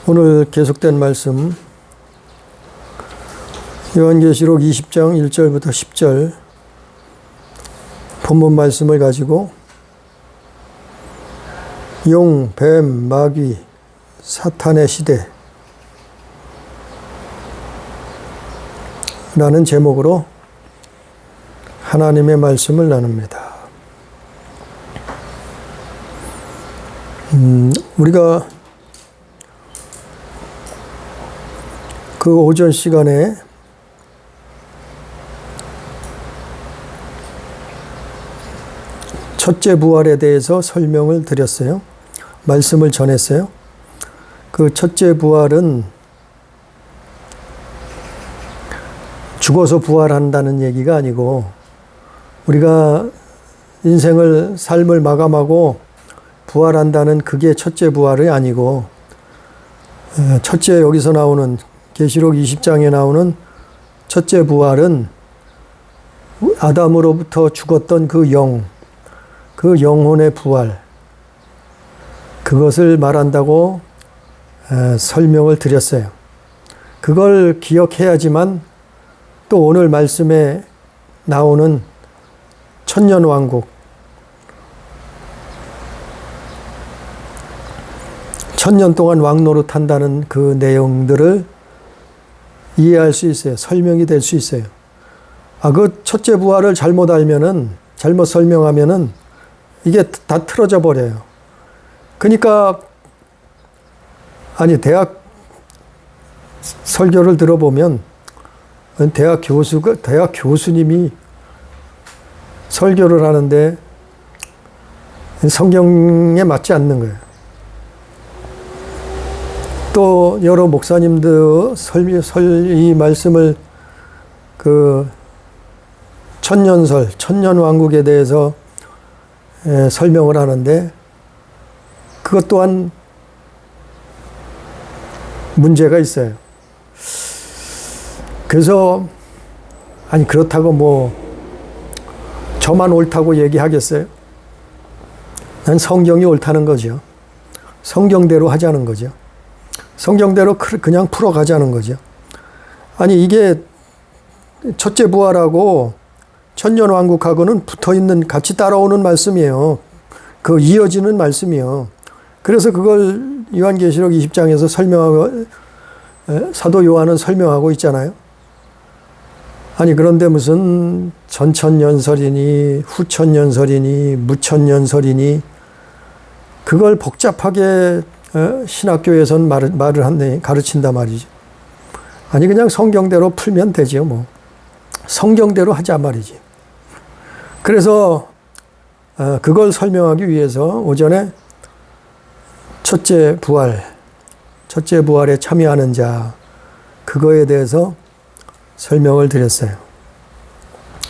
오늘 계속된 말씀 요한계시록 20장 1절부터 10절 본문 말씀을 가지고 용, 뱀, 마귀, 사탄의 시대 라는 제목으로 하나님의 말씀을 나눕니다. 우리가 그 오전 시간에 첫째 부활에 대해서 설명을 드렸어요. 말씀을 전했어요. 그 첫째 부활은 죽어서 부활한다는 얘기가 아니고 우리가 삶을 마감하고 부활한다는 그게 첫째 부활이 아니고 첫째 여기서 나오는 계시록 20장에 나오는 첫째 부활은 아담으로부터 죽었던 그 영혼의 부활, 그것을 말한다고 설명을 드렸어요. 그걸 기억해야지만 또 오늘 말씀에 나오는 천년왕국, 천년 동안 왕노릇 한다는 그 내용들을 이해할 수 있어요. 설명이 될 수 있어요. 그 첫째 부활을 잘못 설명하면은 이게 다 틀어져 버려요. 그러니까 대학 설교를 들어보면 대학 교수님이 설교를 하는데 성경에 맞지 않는 거예요. 또 여러 목사님도 이 말씀을 천년왕국에 대해서 설명을 하는데 그것 또한 문제가 있어요. 그래서 그렇다고 저만 옳다고 얘기하겠어요? 난 성경이 옳다는 거죠. 성경대로 하자는 거죠. 성경대로 그냥 풀어가자는 거죠. 이게 첫째 부활하고 천년왕국하고는 붙어있는, 같이 따라오는 말씀이에요. 그 이어지는 말씀이요. 그래서 그걸 요한계시록 20장에서 사도 요한은 설명하고 있잖아요. 그런데 무슨 전천년설이니 후천년설이니 무천년설이니 그걸 복잡하게 신학교에선 가르친단 말이죠. 그냥 성경대로 풀면 되죠. 성경대로 하자 말이지. 그래서 그걸 설명하기 위해서 오전에 첫째 부활에 참여하는 자, 그거에 대해서 설명을 드렸어요.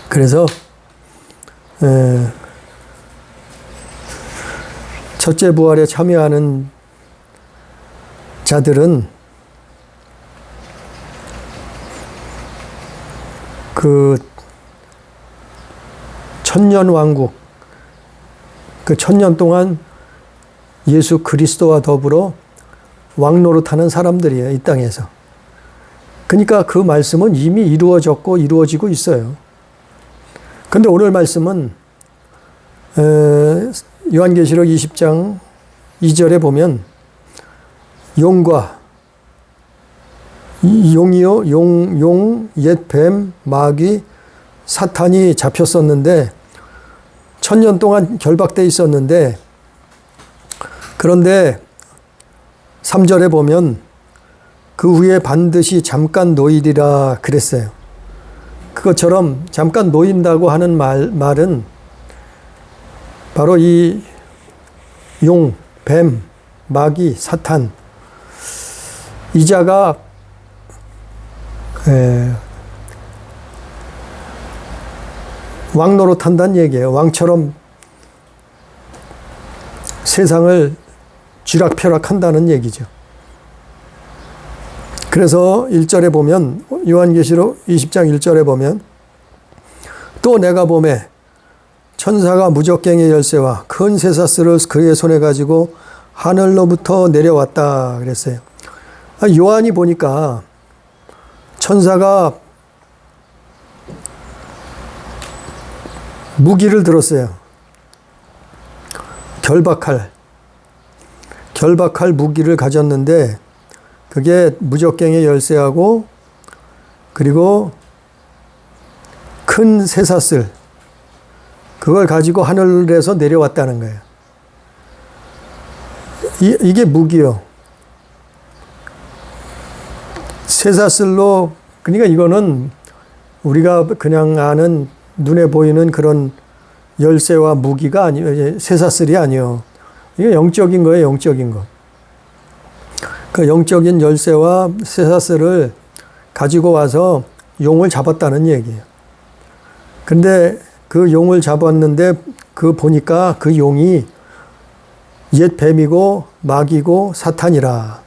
그래서 첫째 부활에 참여하는 자들은 그 천년왕국, 그 천년 동안 예수 그리스도와 더불어 왕노릇하는 사람들이에요, 이 땅에서. 그러니까 그 말씀은 이미 이루어졌고 이루어지고 있어요. 근데 오늘 말씀은 요한계시록 20장 2절에 보면 용, 옛 뱀, 마귀, 사탄이 잡혔었는데 천년 동안 결박돼 있었는데, 그런데 3절에 보면 그 후에 반드시 잠깐 놓이리라 그랬어요. 그것처럼 잠깐 놓인다고 하는 말은 바로 이 용, 뱀, 마귀, 사탄, 이 자가 왕노릇 한다는 얘기예요. 왕처럼 세상을 쥐락펴락 한다는 얘기죠. 그래서 1절에 보면, 요한계시록 20장 1절에 보면, 또 내가 보매 천사가 무적갱의 열쇠와 큰 쇠사슬을 그의 손에 가지고 하늘로부터 내려왔다 그랬어요. 요한이 보니까 천사가 무기를 들었어요. 결박할 무기를 가졌는데 그게 무적갱의 열쇠하고 그리고 큰 쇠사슬, 그걸 가지고 하늘에서 내려왔다는 거예요. 이게 무기요. 쇠사슬로, 그러니까 이거는 우리가 그냥 아는 눈에 보이는 그런 열쇠와 무기가 아니에요. 쇠사슬이 아니에요. 이게 영적인 거예요. 영적인 거. 그 영적인 열쇠와 쇠사슬을 가지고 와서 용을 잡았다는 얘기예요. 근데 그 용을 잡았는데 그 보니까 그 용이 옛 뱀이고 마귀고 사탄이라.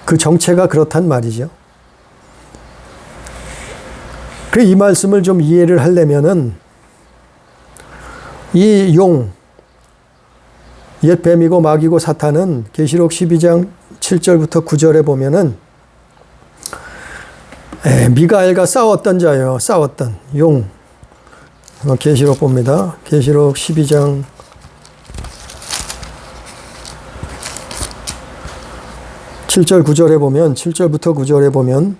그 정체가 그렇단 말이죠. 그 이 말씀을 좀 이해를 하려면은 이 용, 옛 뱀이고 마귀고 사탄은 계시록 12장 7절부터 9절에 보면은 미가엘과 싸웠던 자예요. 싸웠던 용. 계시록 봅니다. 계시록 12장 7절 9절에 보면 7절부터 9절에 보면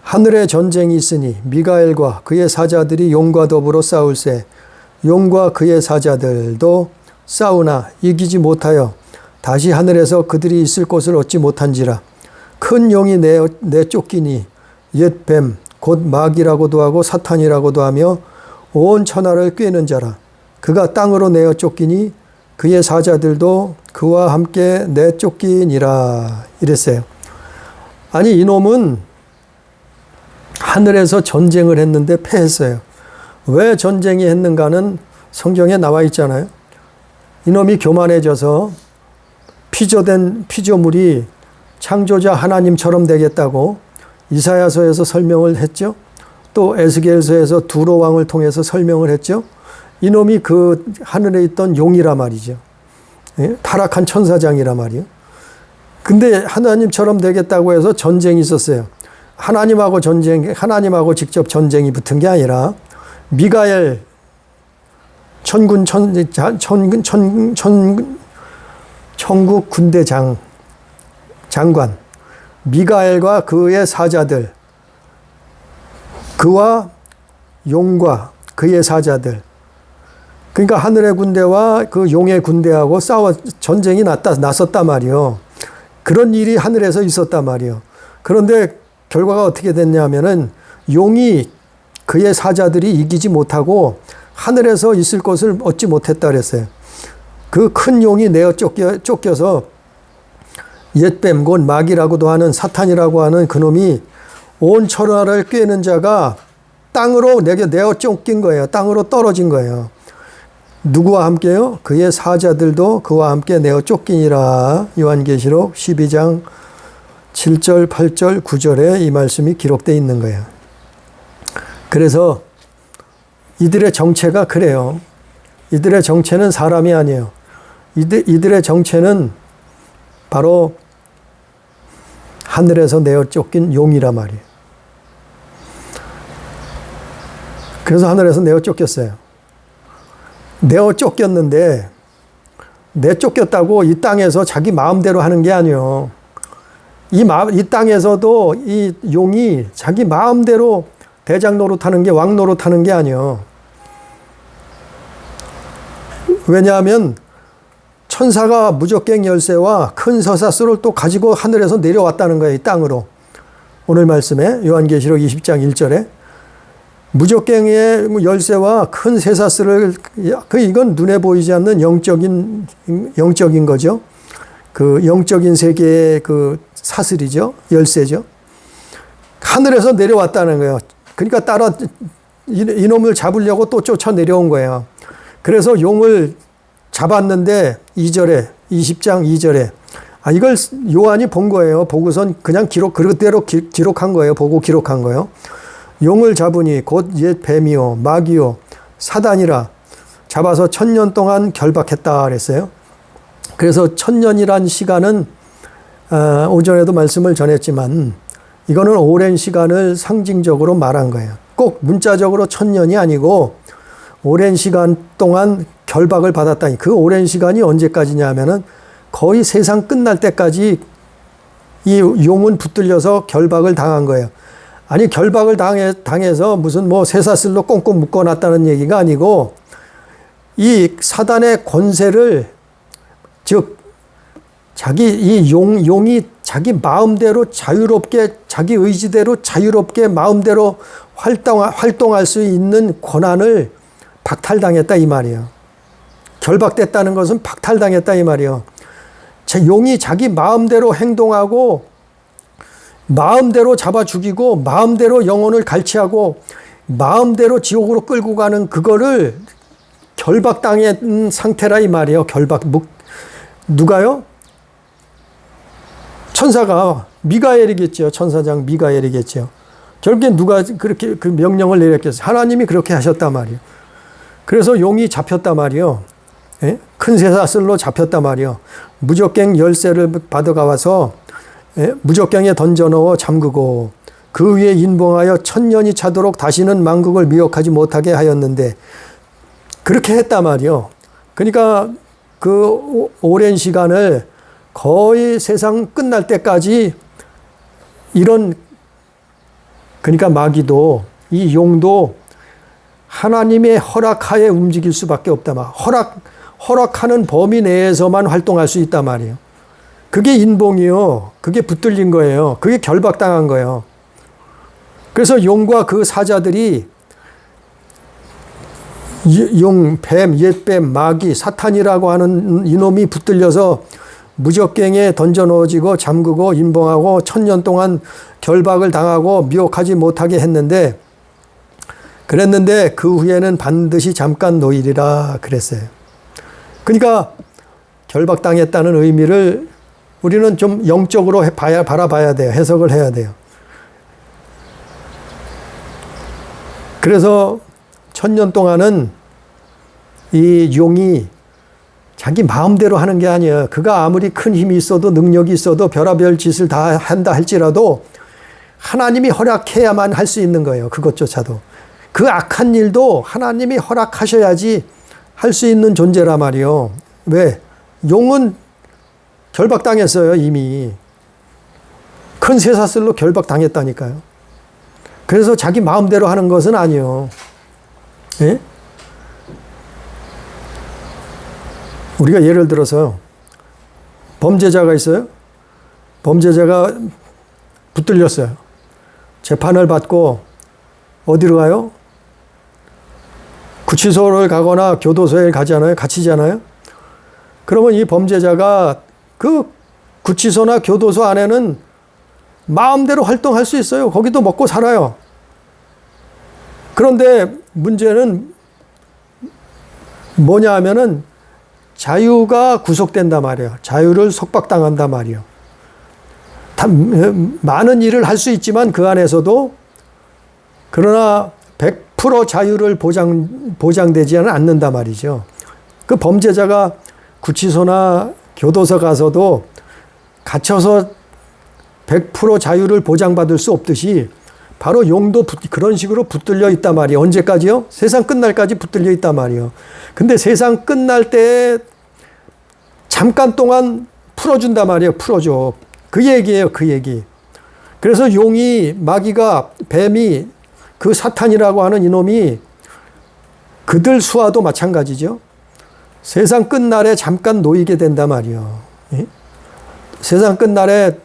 하늘에 전쟁이 있으니 미가엘과 그의 사자들이 용과 더불어 싸울세 용과 그의 사자들도 싸우나 이기지 못하여 다시 하늘에서 그들이 있을 곳을 얻지 못한지라. 큰 용이 내쫓기니 옛 뱀 곧 마귀라고도 하고 사탄이라고도 하며 온 천하를 꿰는 자라. 그가 땅으로 내어 쫓기니 그의 사자들도 그와 함께 내쫓기니라. 이랬어요. 아니 이놈은 하늘에서 전쟁을 했는데 패했어요. 왜 전쟁이 했는가는 성경에 나와 있잖아요. 이놈이 교만해져서 피조된 피조물이 창조자 하나님처럼 되겠다고 이사야서에서 설명을 했죠. 또 에스겔서에서 두로 왕을 통해서 설명을 했죠. 이놈이 그 하늘에 있던 용이라 말이죠. 예? 타락한 천사장이라 말이요. 근데 하나님처럼 되겠다고 해서 전쟁이 있었어요. 하나님하고 직접 전쟁이 붙은 게 아니라 미가엘 천국 군대 장관 미가엘과 그의 사자들, 그와 용과 그의 사자들, 그러니까 하늘의 군대와 그 용의 군대하고 전쟁이 났었단 말이요. 그런 일이 하늘에서 있었단 말이요. 그런데 결과가 어떻게 됐냐면은 용이 그의 사자들이 이기지 못하고 하늘에서 있을 것을 얻지 못했다 그랬어요. 그 큰 용이 내어 쫓겨서 옛뱀 곧 마귀라고도 하는 사탄이라고 하는 그놈이 온 천하를 꿰는 자가 땅으로 내어 쫓긴 거예요. 땅으로 떨어진 거예요. 누구와 함께요? 그의 사자들도 그와 함께 내어 쫓기니라. 요한계시록 12장 7절, 8절, 9절에 이 말씀이 기록되어 있는 거예요. 그래서 이들의 정체가 그래요. 이들의 정체는 사람이 아니에요. 이들의 정체는 바로 하늘에서 내어 쫓긴 용이라 말이에요. 그래서 하늘에서 내어 쫓겼어요. 내어 쫓겼는데 내쫓겼다고 이 땅에서 자기 마음대로 하는 게 아니에요. 이 땅에서도 이 용이 자기 마음대로 대장 노릇하는 게 왕 노릇하는 게 아니에요. 왜냐하면 천사가 무적갱 열쇠와 큰 쇠사슬을 또 가지고 하늘에서 내려왔다는 거예요. 이 땅으로. 오늘 말씀에 요한계시록 20장 1절에 무적갱의 열쇠와 큰 쇠사슬을 이건 눈에 보이지 않는 영적인 거죠. 그 영적인 세계의 그 사슬이죠. 열쇠죠. 하늘에서 내려왔다는 거예요. 그러니까 이놈을 잡으려고 또 쫓아 내려온 거예요. 그래서 용을 잡았는데 2절에 20장 2절에 이걸 요한이 본 거예요. 보고선 그냥 그대로 기록한 거예요. 보고 기록한 거예요. 용을 잡으니 곧 옛 뱀이요 마귀요 사단이라 잡아서 1000년 동안 결박했다 그랬어요. 그래서 1000년이란 시간은 오전에도 말씀을 전했지만 이거는 오랜 시간을 상징적으로 말한 거예요. 꼭 문자적으로 1000년이 아니고 오랜 시간 동안 결박을 받았다니. 그 오랜 시간이 언제까지냐 하면은 거의 세상 끝날 때까지 이 용은 붙들려서 결박을 당한 거예요. 아니 결박을 당해서 무슨 뭐 쇠사슬로 꽁꽁 묶어놨다는 얘기가 아니고 이 사단의 권세를, 즉 자기 이 용이 자기 마음대로 자유롭게, 자기 의지대로 자유롭게 마음대로 활동할 수 있는 권한을 박탈당했다 이 말이에요. 결박됐다는 것은 박탈당했다 이 말이에요. 용이 자기 마음대로 행동하고 마음대로 잡아 죽이고 마음대로 영혼을 갈취하고 마음대로 지옥으로 끌고 가는 그거를 결박당한 상태라 이 말이에요. 누가요? 천사가 미가엘이겠죠. 천사장 미가엘이겠죠. 결국엔 누가 그렇게 그 명령을 내렸겠어요? 하나님이 그렇게 하셨단 말이에요. 그래서 용이 잡혔단 말이에요. 예? 큰 쇠사슬로 잡혔단 말이에요. 무적갱 열쇠를 받아가와서 무적갱에 던져 넣어 잠그고 그 위에 인봉하여 1000년이 차도록 다시는 만국을 미혹하지 못하게 하였는데, 그렇게 했단 말이에요. 그러니까 그 오랜 시간을 거의 세상 끝날 때까지 그러니까 마귀도 이 용도 하나님의 허락하에 움직일 수밖에 없다 말. 허락하는 범위 내에서만 활동할 수 있단 말이에요. 그게 인봉이요. 그게 붙들린 거예요. 그게 결박당한 거예요. 그래서 용과 그 사자들이 용, 뱀, 옛뱀, 마귀, 사탄이라고 하는 이놈이 붙들려서 무적갱에 던져 넣어지고 잠그고 인봉하고 1000년 동안 결박을 당하고 미혹하지 못하게 했는데, 그랬는데 그 후에는 반드시 잠깐 놓이리라 그랬어요. 그러니까 결박당했다는 의미를 우리는 좀 영적으로 바라봐야 돼요. 해석을 해야 돼요. 그래서 1000년 동안은 이 용이 자기 마음대로 하는 게 아니에요. 그가 아무리 큰 힘이 있어도 능력이 있어도 별의별 짓을 다 한다 할지라도 하나님이 허락해야만 할 수 있는 거예요. 그것조차도. 그 악한 일도 하나님이 허락하셔야지 할 수 있는 존재란 말이에요. 왜? 용은 결박당했어요. 이미. 큰 쇠사슬로 결박당했다니까요. 그래서 자기 마음대로 하는 것은 아니에요. 예? 우리가 예를 들어서 범죄자가 있어요. 범죄자가 붙들렸어요. 재판을 받고 어디로 가요? 구치소를 가거나 교도소에 가잖아요. 갇히잖아요. 그러면 이 범죄자가 그 구치소나 교도소 안에는 마음대로 활동할 수 있어요. 거기도 먹고 살아요. 그런데 문제는 뭐냐 하면은 자유가 구속된단 말이에요. 자유를 속박당한단 말이에요. 많은 일을 할 수 있지만 그 안에서도, 그러나 100% 자유를 보장되지는 않는단 말이죠. 그 범죄자가 구치소나 교도소 가서도 갇혀서 100% 자유를 보장받을 수 없듯이 바로 용도 그런 식으로 붙들려 있단 말이에요. 언제까지요? 세상 끝날까지 붙들려 있단 말이에요. 근데 세상 끝날 때 잠깐 동안 풀어준단 말이에요. 풀어줘. 그 얘기예요. 그 얘기. 그래서 용이, 마귀가, 뱀이, 그 사탄이라고 하는 이놈이 그들 수와도 마찬가지죠. 세상 끝날에 잠깐 놓이게 된단 말이에요. 예? 세상 끝날에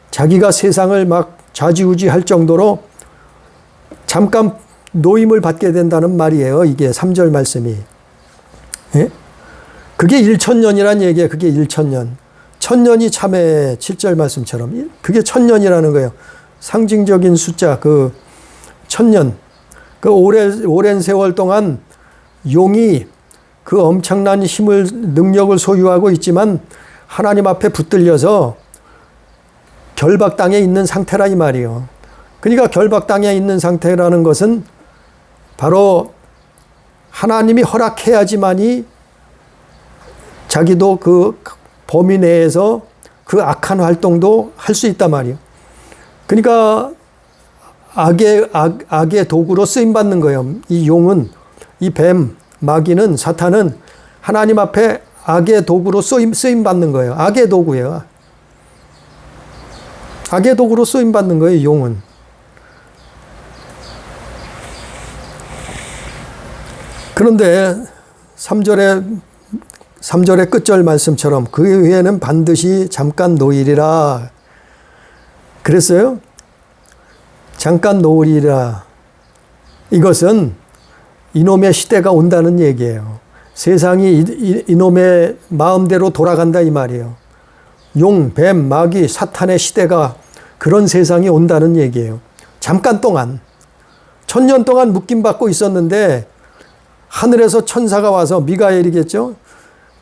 자기가 세상을 막 좌지우지할 정도로 잠깐 노임을 받게 된다는 말이에요. 이게 3절 말씀이. 예? 그게 1000년이란 얘기예요. 그게 1000년. 1000년이 참에 7절 말씀처럼. 그게 1000년이라는 거예요. 상징적인 숫자, 그 1000년. 그 오랜 세월 동안 용이 그 엄청난 힘을, 능력을 소유하고 있지만 하나님 앞에 붙들려서 결박당에 있는 상태라 이 말이에요. 그러니까 결박당에 있는 상태라는 것은 바로 하나님이 허락해야지만이 자기도 그 범위 내에서 그 악한 활동도 할 수 있단 말이에요. 그러니까 악의 도구로 쓰임받는 거예요. 이 용은, 이 뱀, 마귀는, 사탄은 하나님 앞에 악의 도구로 쓰임받는 거예요. 악의 도구예요. 악의 도구로 쓰임받는 거예요, 용은. 그런데 3절의 끝절 말씀처럼 그 후에는 반드시 잠깐 노일이라 그랬어요. 잠깐 노일이라. 이것은 이놈의 시대가 온다는 얘기예요. 세상이 이놈의 마음대로 돌아간다 이 말이에요. 용, 뱀, 마귀, 사탄의 시대가 그런 세상이 온다는 얘기예요. 잠깐 동안. 1000년 동안 묶임받고 있었는데 하늘에서 천사가 와서, 미가엘이겠죠?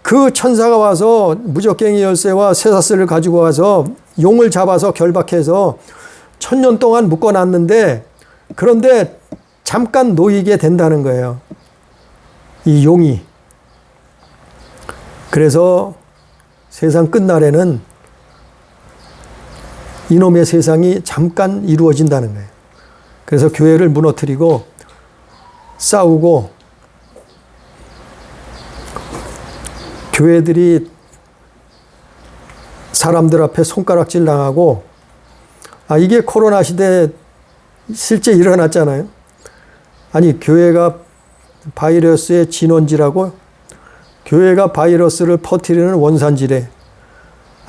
그 천사가 와서 무적갱이 열쇠와 쇠사슬을 가지고 와서 용을 잡아서 결박해서 1000년 동안 묶어놨는데, 그런데 잠깐 놓이게 된다는 거예요. 이 용이. 그래서 세상 끝날에는 이놈의 세상이 잠깐 이루어진다는 거예요. 그래서 교회를 무너뜨리고 싸우고 교회들이 사람들 앞에 손가락질 당하고, 이게 코로나 시대에 실제 일어났잖아요. 아니, 교회가 바이러스의 진원지라고, 교회가 바이러스를 퍼뜨리는 원산지래.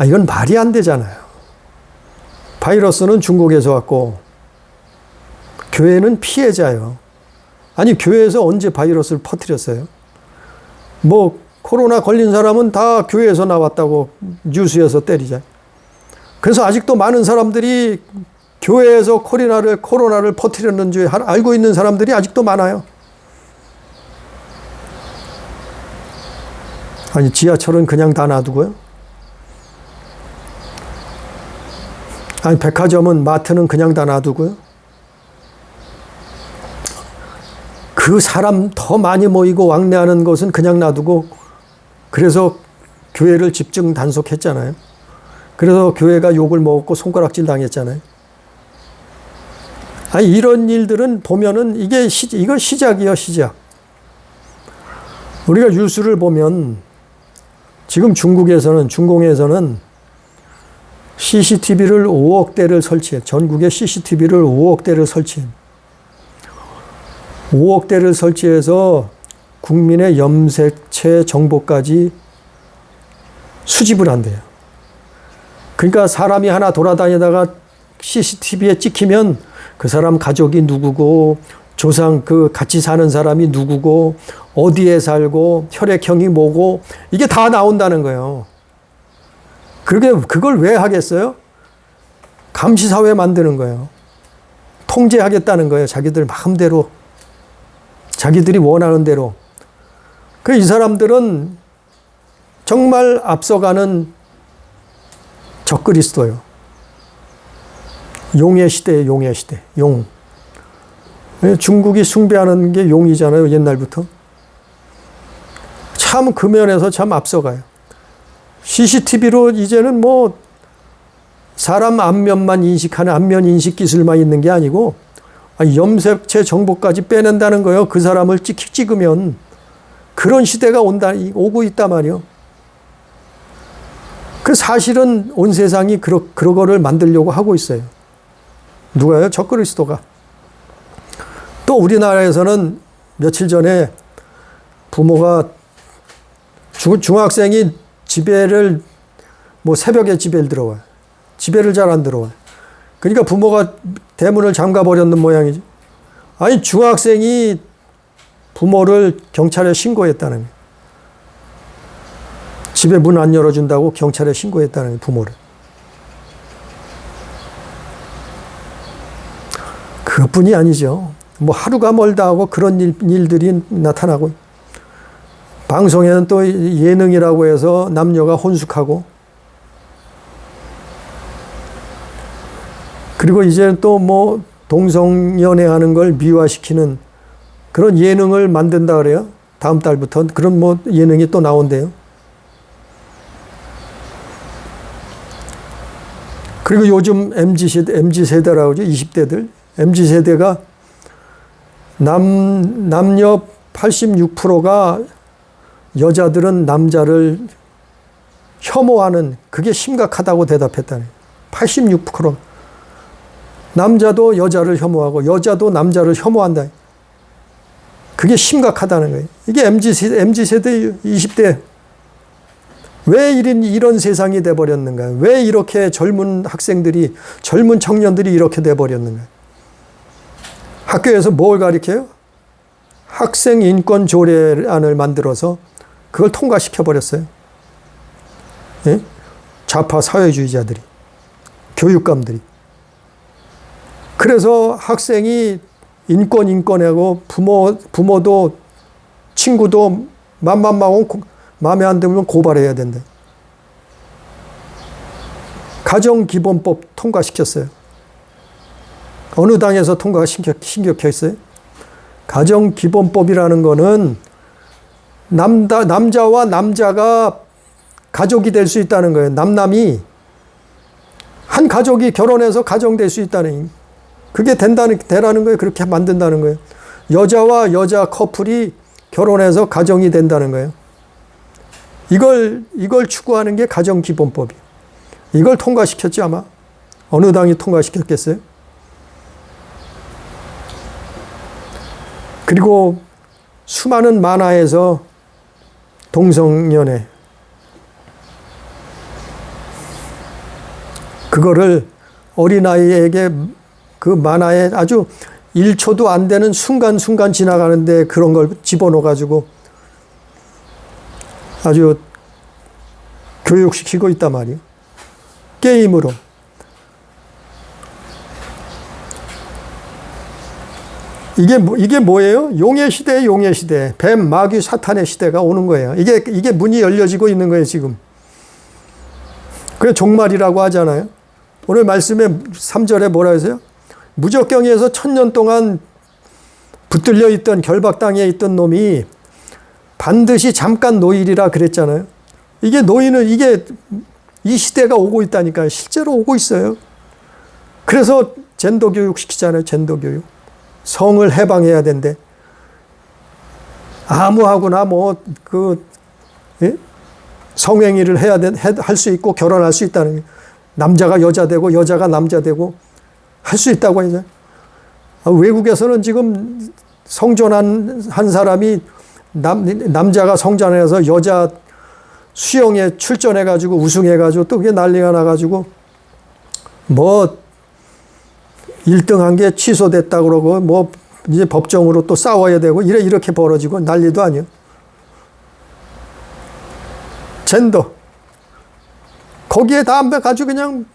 이건 말이 안 되잖아요. 바이러스는 중국에서 왔고 교회는 피해자예요. 아니, 교회에서 언제 바이러스를 퍼뜨렸어요? 뭐 코로나 걸린 사람은 다 교회에서 나왔다고 뉴스에서 때리자. 그래서 아직도 많은 사람들이 교회에서 코로나를 퍼뜨렸는 줄 알고 있는 사람들이 아직도 많아요. 아니, 지하철은 그냥 다 놔두고요. 아니, 백화점은, 마트는 그냥 다 놔두고요. 그 사람 더 많이 모이고 왕래하는 것은 그냥 놔두고, 그래서 교회를 집중 단속했잖아요. 그래서 교회가 욕을 먹었고 손가락질 당했잖아요. 이런 일들은 보면은 이거 시작이에요, 시작. 우리가 뉴스를 보면 지금 중공에서는 CCTV를 5억 대를 설치해. 전국에 CCTV를 5억 대를 설치해. 5억 대를 설치해서 국민의 염색체 정보까지 수집을 한대요. 그러니까 사람이 하나 돌아다니다가 CCTV에 찍히면 그 사람 가족이 누구고, 조상 같이 사는 사람이 누구고, 어디에 살고, 혈액형이 뭐고, 이게 다 나온다는 거예요. 그걸 왜 하겠어요? 감시사회 만드는 거예요. 통제하겠다는 거예요. 자기들 마음대로. 자기들이 원하는 대로. 이 사람들은 정말 앞서가는 적그리스도예요. 용의 시대예요, 용의 시대. 용. 중국이 숭배하는 게 용이잖아요, 옛날부터. 참 그 면에서 참 앞서가요. CCTV로 이제는 뭐 사람 안면만 인식하는 안면 인식 기술만 있는 게 아니고 염색체 정보까지 빼낸다는 거예요. 그 사람을 찍으면. 그런 시대가 오고 있단 말이에요. 사실은 온 세상이 그거를 만들려고 하고 있어요. 누가요? 적그리스도가. 또 우리나라에서는 며칠 전에 부모가 중학생이 집에를 새벽에 집에 들어와요. 집에를 잘 안 들어와요. 그러니까 부모가 대문을 잠가 버렸는 모양이죠. 중학생이 부모를 경찰에 신고했다는 거예요. 집에 문 안 열어준다고 경찰에 신고했다는 거예요, 부모를. 그것뿐이 아니죠. 하루가 멀다 하고 그런 일들이 나타나고, 방송에는 또 예능이라고 해서 남녀가 혼숙하고, 그리고 이제 또 동성연애하는 걸 미화시키는 그런 예능을 만든다 그래요. 다음 달부터 그런 예능이 또 나온대요. 그리고 요즘 MZ세대라고 하죠. 20대들. MZ세대가 남녀 86%가 여자들은 남자를 혐오하는, 그게 심각하다고 대답했다네. 86%. 남자도 여자를 혐오하고 여자도 남자를 혐오한다. 그게 심각하다는 거예요. 이게 MZ세대 20대. 왜 이런 세상이 돼버렸는가? 왜 이렇게 젊은 학생들이, 젊은 청년들이 이렇게 돼버렸는가? 학교에서 뭘 가르쳐요? 학생 인권 조례안을 만들어서 그걸 통과시켜버렸어요. 예? 좌파 사회주의자들이, 교육감들이. 그래서 학생이 인권하고 부모도 친구도 마음에 안 들면 고발해야 된다. 가정기본법 통과시켰어요. 어느 당에서 통과시켰어요? 가정기본법이라는 거는 남자와 남자가 가족이 될 수 있다는 거예요. 남남이 한 가족이 결혼해서 가정될 수 있다는, 그게 되라는 거예요. 그렇게 만든다는 거예요. 여자와 여자 커플이 결혼해서 가정이 된다는 거예요. 이걸 추구하는 게 가정기본법이에요. 이걸 통과시켰지 아마. 어느 당이 통과시켰겠어요? 그리고 수많은 만화에서 동성연애, 그거를 어린아이에게 그 만화에 아주 1초도 안 되는 순간순간 지나가는데 그런 걸 집어넣어가지고 아주 교육시키고 있단 말이에요. 게임으로. 이게 뭐예요? 용의 시대예요, 용의 시대. 뱀, 마귀, 사탄의 시대가 오는 거예요. 이게 문이 열려지고 있는 거예요, 지금. 그게 종말이라고 하잖아요. 오늘 말씀에 3절에 뭐라 했어요? 무적경에서 1000년 동안 붙들려 있던, 결박당해 있던 놈이 반드시 잠깐 노일이라 그랬잖아요. 이게 이 시대가 오고 있다니까요. 실제로 오고 있어요. 그래서 젠더 교육 시키잖아요. 젠더 교육. 성을 해방해야 된대. 아무하고나 성행위를 할 수 있고 결혼할 수 있다는 거예요. 남자가 여자 되고 여자가 남자 되고 할 수 있다고 하죠. 외국에서는 지금 성전한 사람이 남자가 성전해서 여자 수영에 출전해가지고 우승해가지고 또 그게 난리가 나가지고 1등 한 게 취소됐다 그러고 이제 법정으로 또 싸워야 되고 이렇게 벌어지고 난리도 아니에요. 젠더. 거기에 다 아주 그냥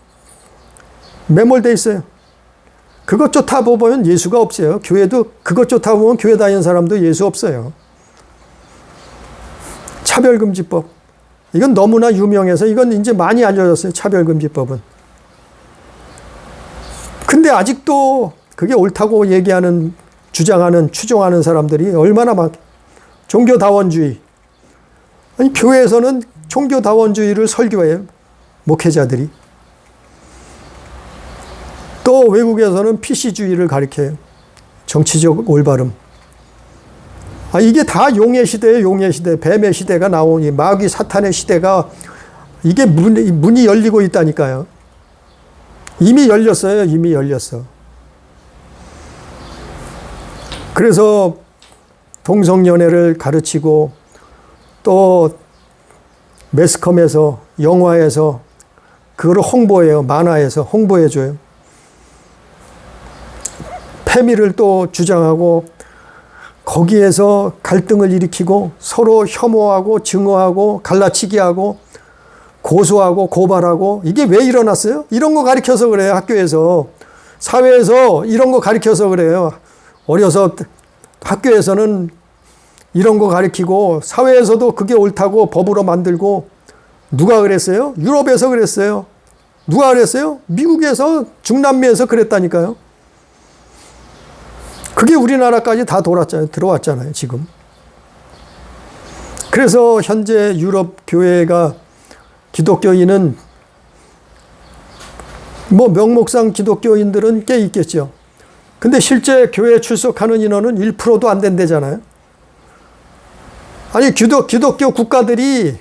매몰돼 있어요. 그것 쫓아 보면 예수가 없어요. 교회도 그것 쫓아 보면 교회 다니는 사람도 예수 없어요. 차별금지법. 이건 너무나 유명해서 이건 이제 많이 알려졌어요. 차별금지법은. 근데 아직도 그게 옳다고 얘기하는, 주장하는, 추종하는 사람들이 얼마나 종교다원주의. 아니, 교회에서는 종교다원주의를 설교해요. 목회자들이. 또 외국에서는 PC주의를 가리켜요. 정치적 올바름. 이게 다 용의 시대예요. 용의 시대. 뱀의 시대가 나오니 마귀 사탄의 시대가 이게 문이 열리고 있다니까요. 이미 열렸어요. 이미 열렸어. 그래서 동성연애를 가르치고 또 매스컴에서, 영화에서 그거를 홍보해요. 만화에서 홍보해줘요. 패미를 또 주장하고 거기에서 갈등을 일으키고 서로 혐오하고 증오하고 갈라치기 하고 고소하고 고발하고. 이게 왜 일어났어요? 이런 거 가르쳐서 그래요. 학교에서. 사회에서 이런 거 가르쳐서 그래요. 어려서 학교에서는 이런 거 가르치고 사회에서도 그게 옳다고 법으로 만들고. 누가 그랬어요? 유럽에서 그랬어요. 누가 그랬어요? 미국에서, 중남미에서 그랬다니까요. 그게 우리나라까지 다 들어왔잖아요, 지금. 그래서 현재 유럽 교회가, 기독교인은 뭐 명목상 기독교인들은 꽤 있겠죠. 근데 실제 교회에 출석하는 인원은 1%도 안 된대잖아요. 아니, 기독교 국가들이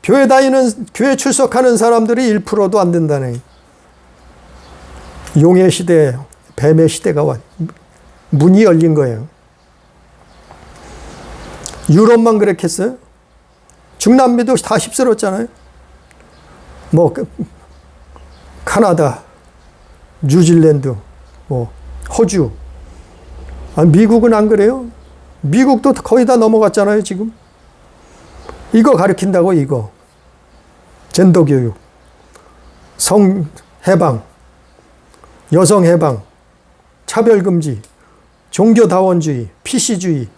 교회 출석하는 사람들이 1%도 안 된다네. 용의 시대, 뱀의 시대가 문이 열린 거예요. 유럽만 그랬겠어요? 중남미도 다 휩쓸었잖아요. 뭐 카나다, 뉴질랜드, 뭐 호주. 미국은 안 그래요? 미국도 거의 다 넘어갔잖아요, 지금. 이거 가르친다고, 이거. 젠더 교육, 성 해방, 여성 해방, 차별 금지, 종교 다원주의, PC주의.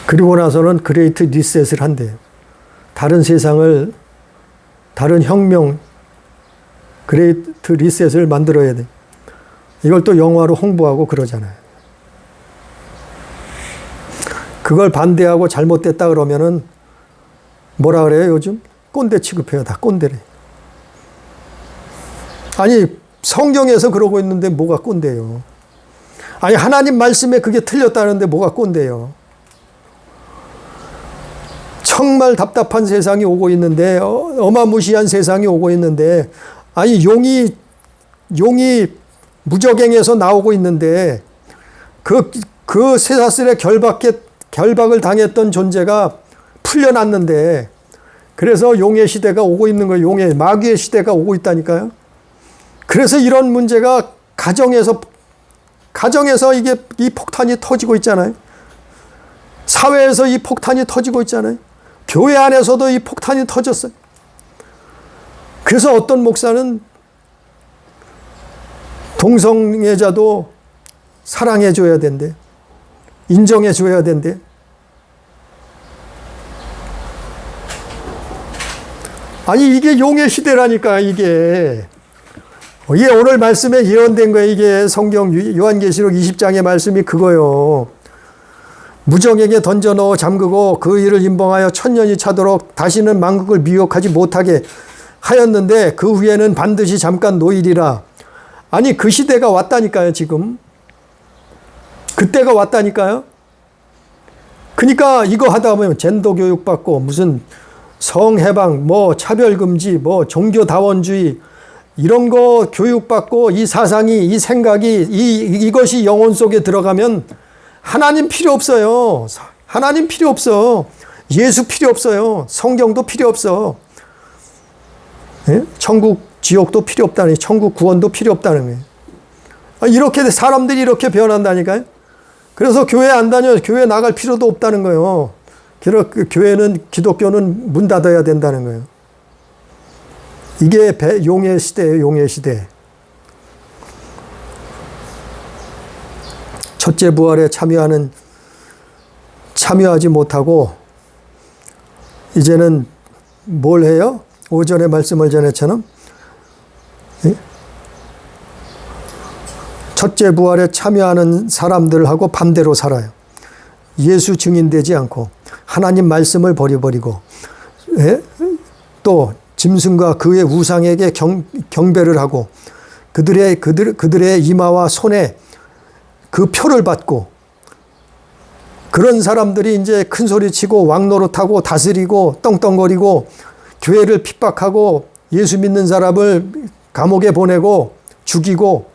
그리고 나서는 그레이트 리셋을 한대요. 다른 세상을, 다른 혁명, 그레이트 리셋을 만들어야 돼. 이걸 또 영화로 홍보하고 그러잖아요. 그걸 반대하고 잘못됐다 그러면은 뭐라 그래요, 요즘? 꼰대 취급해요. 다 꼰대래. 아니, 성경에서 그러고 있는데 뭐가 꼰대예요? 아니, 하나님 말씀에 그게 틀렸다는데 뭐가 꼰대예요? 정말 답답한 세상이 오고 있는데, 어마무시한 세상이 오고 있는데, 아니, 용이 무적행에서 나오고 있는데, 그 쇠사슬에 결박을 당했던 존재가 풀려났는데, 그래서 용의 시대가 오고 있는 거예요. 마귀의 시대가 오고 있다니까요. 그래서 이런 문제가 가정에서 이 폭탄이 터지고 있잖아요. 사회에서 이 폭탄이 터지고 있잖아요. 교회 안에서도 이 폭탄이 터졌어요. 그래서 어떤 목사는 동성애자도 사랑해줘야 된대. 인정해줘야 된대. 아니, 이게 용의 시대라니까, 이게. 오늘 말씀에 예언된 거예요. 이게 성경 요한계시록 20장의 말씀이 그거요. 무정에게 던져 넣어 잠그고 그 일을 임봉하여 1000년이 차도록 다시는 만국을 미혹하지 못하게 하였는데 그 후에는 반드시 잠깐 노일이라. 아니, 그 시대가 왔다니까요, 지금. 그때가 왔다니까요. 그러니까 이거 하다 보면 젠더 교육받고 무슨 성해방, 뭐 차별금지, 뭐 종교다원주의 이런 거 교육받고 이 사상이, 이 생각이, 이것이 영혼 속에 들어가면 하나님 필요 없어요. 하나님 필요 없어. 예수 필요 없어요. 성경도 필요 없어. 예? 천국, 지옥도 필요 없다는 거예요. 천국 구원도 필요 없다는 거예요. 이렇게 사람들이 이렇게 변한다니까요. 그래서 교회 안 다녀, 교회 나갈 필요도 없다는 거예요. 교회는, 기독교는 문 닫아야 된다는 거예요. 이게 용의 시대예요, 용의 시대. 첫째 부활에 참여하지 못하고 이제는 뭘 해요? 오전에 말씀을 전했처럼 첫째 부활에 참여하는 사람들하고 반대로 살아요. 예수 증인되지 않고 하나님 말씀을 버려버리고 또 짐승과 그의 우상에게 경배를 하고 그들의 이마와 손에 그 표를 받고 그런 사람들이 이제 큰 소리 치고 왕노릇하고 다스리고 떵떵거리고 교회를 핍박하고 예수 믿는 사람을 감옥에 보내고 죽이고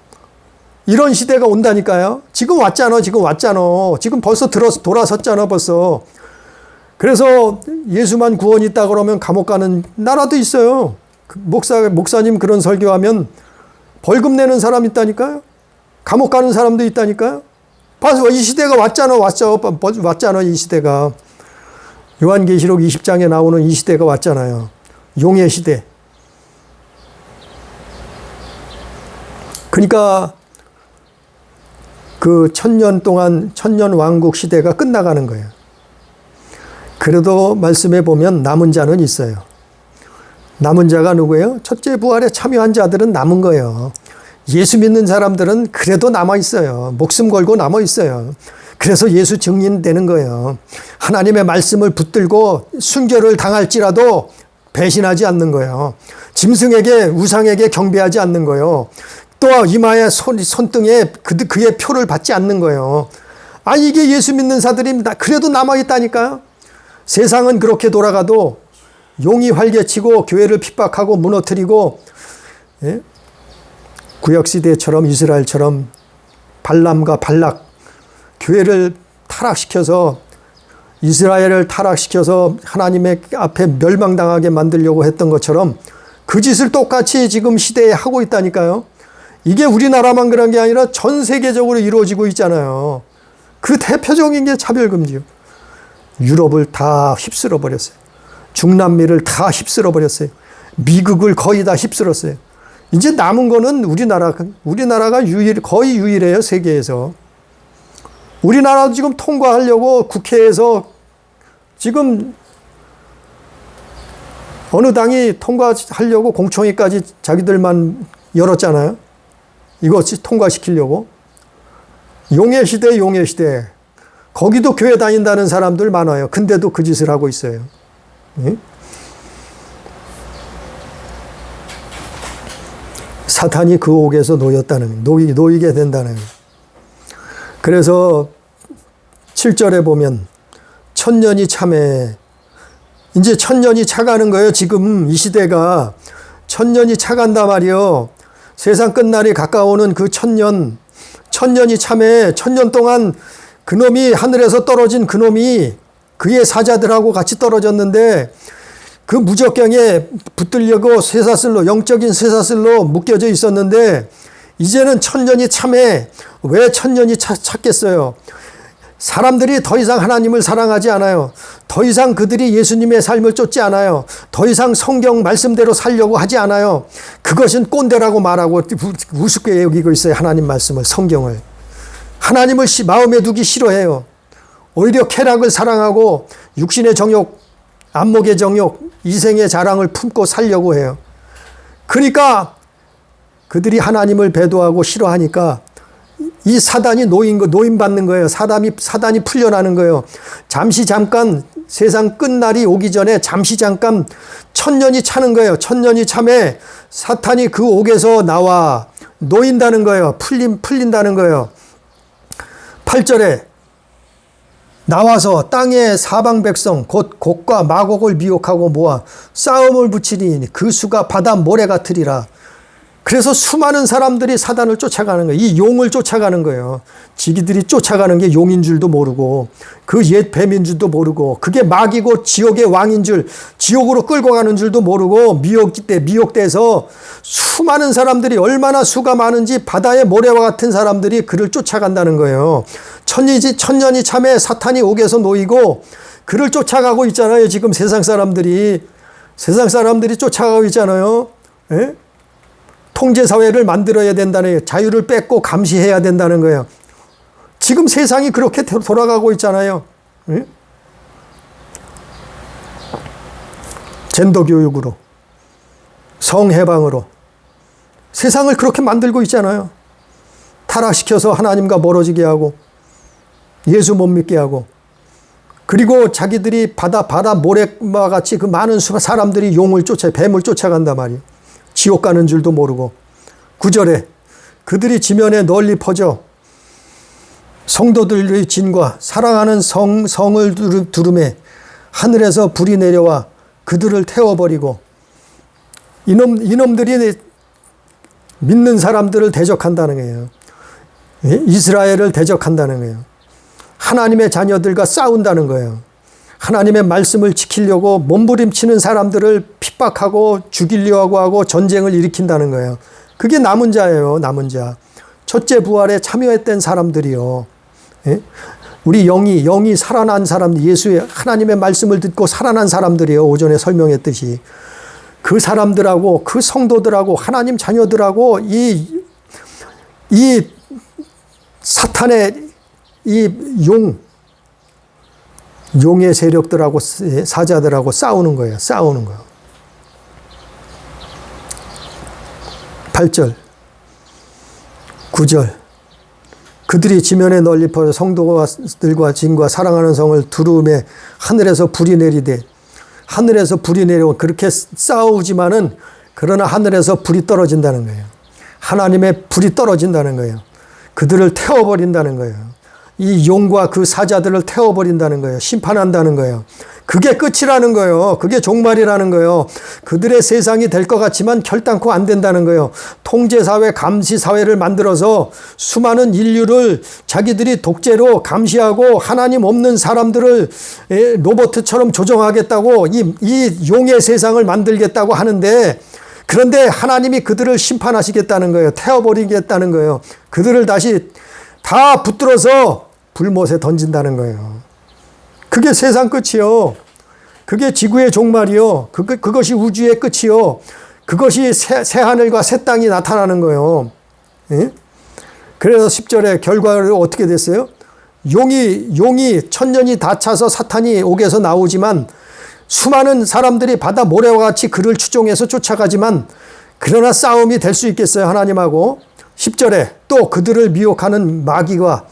이런 시대가 온다니까요. 지금 왔잖아. 지금 벌써 돌아섰잖아, 벌써. 그래서 예수만 구원이 있다 그러면 감옥 가는 나라도 있어요. 목사님 그런 설교하면 벌금 내는 사람 있다니까요. 감옥 가는 사람도 있다니까요. 봐서 이 시대가 왔잖아, 이 시대가. 요한계시록 20장에 나오는 이 시대가 왔잖아요. 용의 시대. 그러니까 그 1000년 동안 1000년 왕국 시대가 끝나가는 거예요. 그래도 말씀해 보면 남은 자는 있어요. 남은 자가 누구예요? 첫째 부활에 참여한 자들은 남은 거예요. 예수 믿는 사람들은 그래도 남아 있어요. 목숨 걸고 남아 있어요. 그래서 예수 증인되는 거예요. 하나님의 말씀을 붙들고 순교를 당할지라도 배신하지 않는 거예요. 짐승에게 우상에게 경배하지 않는 거예요. 또 이마에 손등에 그의 표를 받지 않는 거예요. 아, 이게 예수 믿는 사들입니다. 그래도 남아있다니까요. 세상은 그렇게 돌아가도 용이 활개치고 교회를 핍박하고 무너뜨리고, 예? 구약시대처럼 이스라엘처럼 발람과 발락, 교회를 타락시켜서 이스라엘을 타락시켜서 하나님의 앞에 멸망당하게 만들려고 했던 것처럼 그 짓을 똑같이 지금 시대에 하고 있다니까요. 이게 우리나라만 그런 게 아니라 전 세계적으로 이루어지고 있잖아요. 그 대표적인 게 차별금지요. 유럽을 다 휩쓸어 버렸어요. 중남미를 다 휩쓸어 버렸어요. 미국을 거의 다 휩쓸었어요. 이제 남은 거는 우리나라가 거의 유일해요, 세계에서. 우리나라도 지금 통과하려고 국회에서 지금 어느 당이 통과하려고 공청회까지 자기들만 열었잖아요. 이거 통과시키려고. 용의 시대, 용의 시대. 거기도 교회 다닌다는 사람들 많아요. 근데도 그 짓을 하고 있어요. 네? 사탄이 그 옥에서 놓이게 된다는 거예요. 그래서 7절에 보면 천년이 참해. 이제 천년이 차가는 거예요. 지금 이 시대가 천년이 차간단 말이요. 세상 끝날이 가까워오는 그 천년이 참해. 천년 동안 그놈이 하늘에서 떨어진 그놈이 그의 사자들하고 같이 떨어졌는데 그 무적경에 붙들려고 쇠사슬로, 영적인 쇠사슬로 묶여져 있었는데 이제는 천년이 참해. 왜 천년이 찼겠어요? 사람들이 더 이상 하나님을 사랑하지 않아요. 더 이상 그들이 예수님의 삶을 쫓지 않아요. 더 이상 성경 말씀대로 살려고 하지 않아요. 그것은 꼰대라고 말하고 우습게 여기고 있어요. 하나님 말씀을, 성경을. 하나님을 마음에 두기 싫어해요. 오히려 쾌락을 사랑하고 육신의 정욕, 안목의 정욕, 이생의 자랑을 품고 살려고 해요. 그러니까 그들이 하나님을 배도하고 싫어하니까 이 사단이 노임받는 거예요. 사단이 풀려나는 거예요. 잠깐 세상 끝날이 오기 전에 잠시 잠깐 천년이 차는 거예요. 천년이 참에 사탄이 그 옥에서 나와 놓인다는 거예요. 풀린다는 거예요. 8절에 나와서 땅의 사방 백성 곧 곡과 마곡을 미혹하고 모아 싸움을 붙이니 그 수가 바다 모래 같으리라. 그래서 수많은 사람들이 사단을 쫓아가는 거예요. 이 용을 쫓아가는 거예요. 지기들이 쫓아가는 게 용인 줄도 모르고 그 옛 뱀인 줄도 모르고 그게 마귀고 지옥의 왕인 줄, 지옥으로 끌고 가는 줄도 모르고 미혹돼서 수많은 사람들이, 얼마나 수가 많은지 바다의 모래와 같은 사람들이 그를 쫓아간다는 거예요. 천년이 참에 사탄이 옥에서 놓이고 그를 쫓아가고 있잖아요. 지금 세상 사람들이 쫓아가고 있잖아요. 예? 통제사회를 만들어야 된다는 거예요. 자유를 뺏고 감시해야 된다는 거예요. 지금 세상이 그렇게 돌아가고 있잖아요. 응? 젠더 교육으로, 성해방으로 세상을 그렇게 만들고 있잖아요. 타락시켜서 하나님과 멀어지게 하고 예수 못 믿게 하고, 그리고 자기들이 바다 모래와 같이 그 많은 사람들이 뱀을 쫓아간단 말이에요. 지옥 가는 줄도 모르고. 9절에 그들이 지면에 널리 퍼져 성도들의 진과 사랑하는 성을 두름에 하늘에서 불이 내려와 그들을 태워버리고, 이놈들이 믿는 사람들을 대적한다는 거예요. 이스라엘을 대적한다는 거예요. 하나님의 자녀들과 싸운다는 거예요. 하나님의 말씀을 지키려고 몸부림치는 사람들을 핍박하고 죽이려고 하고 전쟁을 일으킨다는 거예요. 그게 남은 자예요. 남은 자. 첫째 부활에 참여했던 사람들이요. 예? 우리 영이 살아난 사람들, 예수의 하나님의 말씀을 듣고 살아난 사람들이요. 오전에 설명했듯이. 그 사람들하고 그 성도들하고 하나님 자녀들하고 이 사탄의 이 용의 세력들하고 사자들하고 싸우는 거예요. 싸우는 거예요. 8절, 9절. 그들이 지면에 널리 퍼져 성도들과 진과 사랑하는 성을 두루매 하늘에서 불이 내리되, 하늘에서 불이 내리고 그렇게 싸우지만은 그러나 하늘에서 불이 떨어진다는 거예요. 하나님의 불이 떨어진다는 거예요. 그들을 태워버린다는 거예요. 이 용과 그 사자들을 태워버린다는 거예요. 심판한다는 거예요. 그게 끝이라는 거예요. 그게 종말이라는 거예요. 그들의 세상이 될 것 같지만 결단코 안 된다는 거예요. 통제사회, 감시사회를 만들어서 수많은 인류를 자기들이 독재로 감시하고 하나님 없는 사람들을 로봇처럼 조종하겠다고 이 용의 세상을 만들겠다고 하는데, 그런데 하나님이 그들을 심판하시겠다는 거예요. 태워버리겠다는 거예요. 그들을 다시 다 붙들어서 불못에 던진다는 거예요. 그게 세상 끝이요. 그게 지구의 종말이요. 그것이 우주의 끝이요. 그것이 새하늘과 새 땅이 나타나는 거예요. 예? 그래서 10절에 결과로 어떻게 됐어요? 용이 천년이 다 차서 사탄이 옥에서 나오지만 수많은 사람들이 바다 모래와 같이 그를 추종해서 쫓아가지만 그러나 싸움이 될 수 있겠어요, 하나님하고? 10절에 또 그들을 미혹하는 마귀가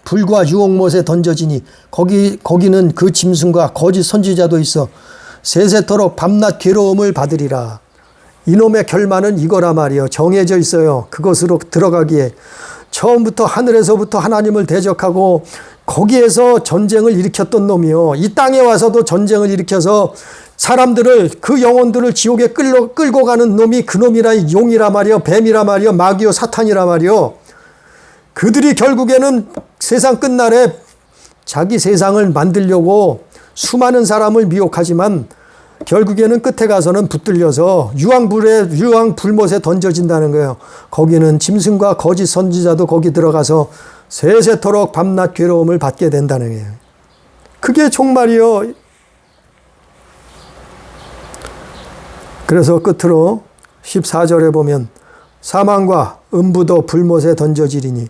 불과 유혹못에 던져지니 거기는 그 짐승과 거짓 선지자도 있어 세세토록 밤낮 괴로움을 받으리라. 이놈의 결말은 이거라 말이요. 정해져 있어요. 그것으로 들어가기에 처음부터 하늘에서부터 하나님을 대적하고 거기에서 전쟁을 일으켰던 놈이요. 이 땅에 와서도 전쟁을 일으켜서 사람들을, 그 영혼들을 지옥에 끌고 가는 놈이 그놈이라, 용이라 말이요. 뱀이라 말이요. 마귀요. 사탄이라 말이요. 그들이 결국에는 세상 끝날에 자기 세상을 만들려고 수많은 사람을 미혹하지만 결국에는 끝에 가서는 붙들려서 유황 불못에 던져진다는 거예요. 거기는 짐승과 거짓 선지자도 거기 들어가서 세세토록 밤낮 괴로움을 받게 된다는 거예요. 그게 종말이요. 그래서 끝으로 14절에 보면 사망과 음부도 불못에 던져지리니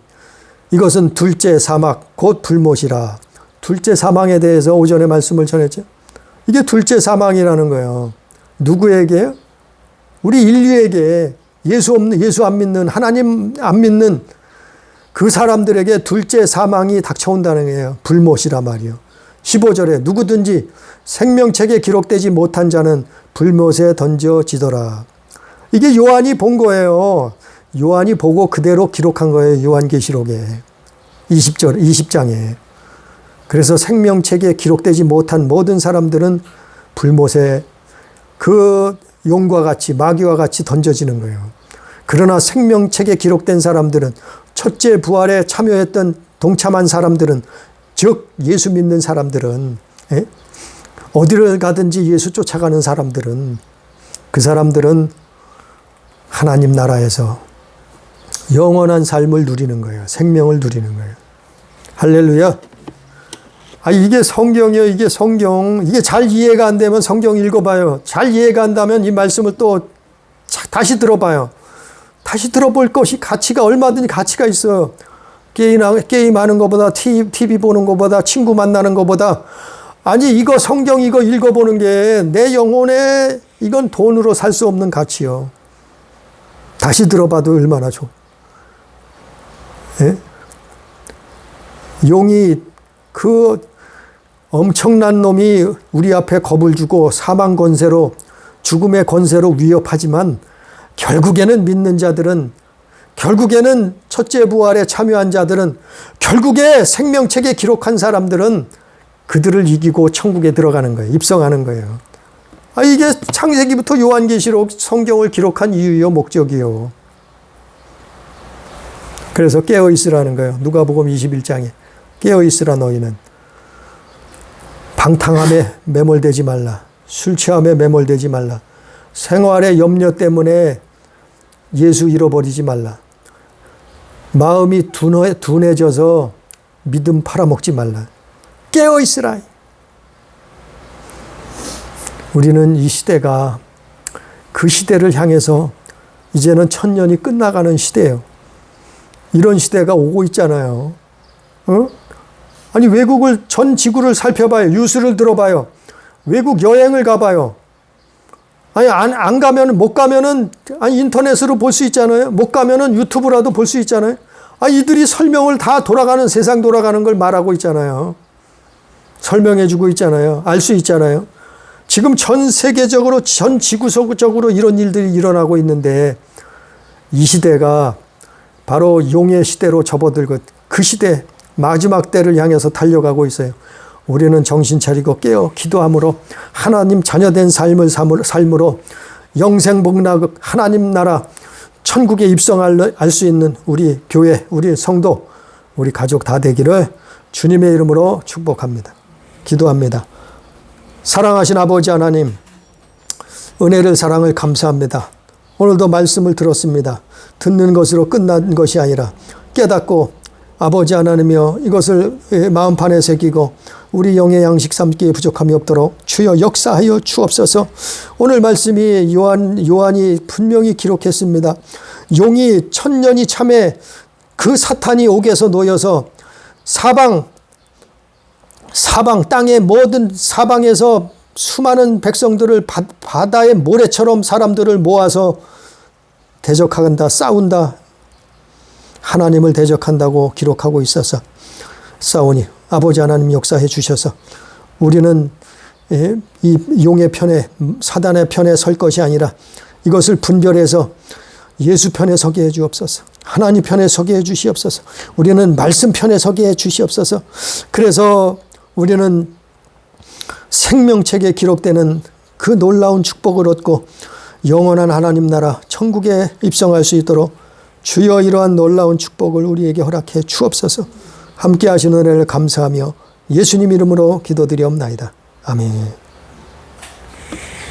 이것은 둘째 사막 곧 불못이라. 둘째 사망에 대해서 오전에 말씀을 전했죠. 이게 둘째 사망이라는 거예요. 누구에게? 우리 인류에게, 예수 안 믿는, 하나님 안 믿는 그 사람들에게 둘째 사망이 닥쳐온다는 거예요. 불못이라 말이요. 15절에 누구든지 생명책에 기록되지 못한 자는 불못에 던져지더라. 이게 요한이 본 거예요. 요한이 보고 그대로 기록한 거예요. 요한계시록에 20장에. 그래서 생명책에 기록되지 못한 모든 사람들은 불못에 그 용과 같이, 마귀와 같이 던져지는 거예요. 그러나 생명책에 기록된 사람들은, 첫째 부활에 참여했던 동참한 사람들은, 즉 예수 믿는 사람들은, 어디를 가든지 예수 쫓아가는 사람들은, 그 사람들은 하나님 나라에서 영원한 삶을 누리는 거예요. 생명을 누리는 거예요. 할렐루야. 이게 성경이에요. 이게 성경. 이게 잘 이해가 안 되면 성경 읽어봐요. 잘 이해가 안 되면 이 말씀을 또 다시 들어봐요. 다시 들어볼 것이 가치가, 얼마든지 가치가 있어요. 게임하는 것보다, TV 보는 것보다, 친구 만나는 것보다, 이거 성경 이거 읽어보는 게 내 영혼에, 이건 돈으로 살 수 없는 가치요. 다시 들어봐도 얼마나 좋아. 예? 용이, 그 엄청난 놈이 우리 앞에 겁을 주고 사망 권세로, 죽음의 권세로 위협하지만 결국에는 믿는 자들은, 결국에는 첫째 부활에 참여한 자들은, 결국에 생명책에 기록한 사람들은 그들을 이기고 천국에 들어가는 거예요. 입성하는 거예요. 이게 창세기부터 요한계시록 성경을 기록한 이유요, 목적이요. 그래서 깨어있으라는 거예요. 누가복음 21장에 깨어있으라. 너희는 방탕함에 매몰되지 말라. 술 취함에 매몰되지 말라. 생활의 염려 때문에 예수 잃어버리지 말라. 마음이 둔해져서 믿음 팔아먹지 말라. 깨어있으라. 우리는 이 시대가 그 시대를 향해서 이제는 천년이 끝나가는 시대예요. 이런 시대가 오고 있잖아요. 외국을, 전 지구를 살펴봐요. 뉴스를 들어봐요. 외국 여행을 가봐요. 아니, 안 가면, 못 가면은, 아니, 인터넷으로 볼 수 있잖아요. 못 가면은 유튜브라도 볼 수 있잖아요. 아, 이들이 설명을 다 돌아가는, 세상 돌아가는 걸 말하고 있잖아요. 설명해 주고 있잖아요. 알 수 있잖아요. 지금 전 세계적으로, 전 지구적으로 이런 일들이 일어나고 있는데, 이 시대가 바로 용의 시대로 접어들고 그 시대, 마지막 때를 향해서 달려가고 있어요. 우리는 정신 차리고 깨어 기도함으로 하나님 자녀된 삶으로 영생복락 하나님 나라 천국에 입성할 수 있는 우리 교회, 우리 성도, 우리 가족 다 되기를 주님의 이름으로 축복합니다. 기도합니다. 사랑하신 아버지 하나님, 은혜를 사랑을 감사합니다. 오늘도 말씀을 들었습니다. 듣는 것으로 끝난 것이 아니라 깨닫고 아버지 하나님이여 이것을 마음판에 새기고 우리 영의 양식 삼기에 부족함이 없도록 주여 역사하여 주옵소서. 오늘 말씀이 요한이 분명히 기록했습니다. 용이 천년이 참에 그 사탄이 옥에서 놓여서 사방 땅의 모든 사방에서 수많은 백성들을 바다의 모래처럼 사람들을 모아서 대적한다, 싸운다, 하나님을 대적한다고 기록하고 있어서 싸우니 아버지 하나님 역사해 주셔서 우리는 이 용의 편에, 사단의 편에 설 것이 아니라 이것을 분별해서 예수 편에 서게 해 주옵소서. 하나님 편에 서게 해 주시옵소서. 우리는 말씀 편에 서게 해 주시옵소서. 그래서 우리는 생명책에 기록되는 그 놀라운 축복을 얻고 영원한 하나님 나라 천국에 입성할 수 있도록 주여 이러한 놀라운 축복을 우리에게 허락해 주옵소서. 함께 하시는 은혜를 감사하며 예수님 이름으로 기도드리옵나이다. 아멘.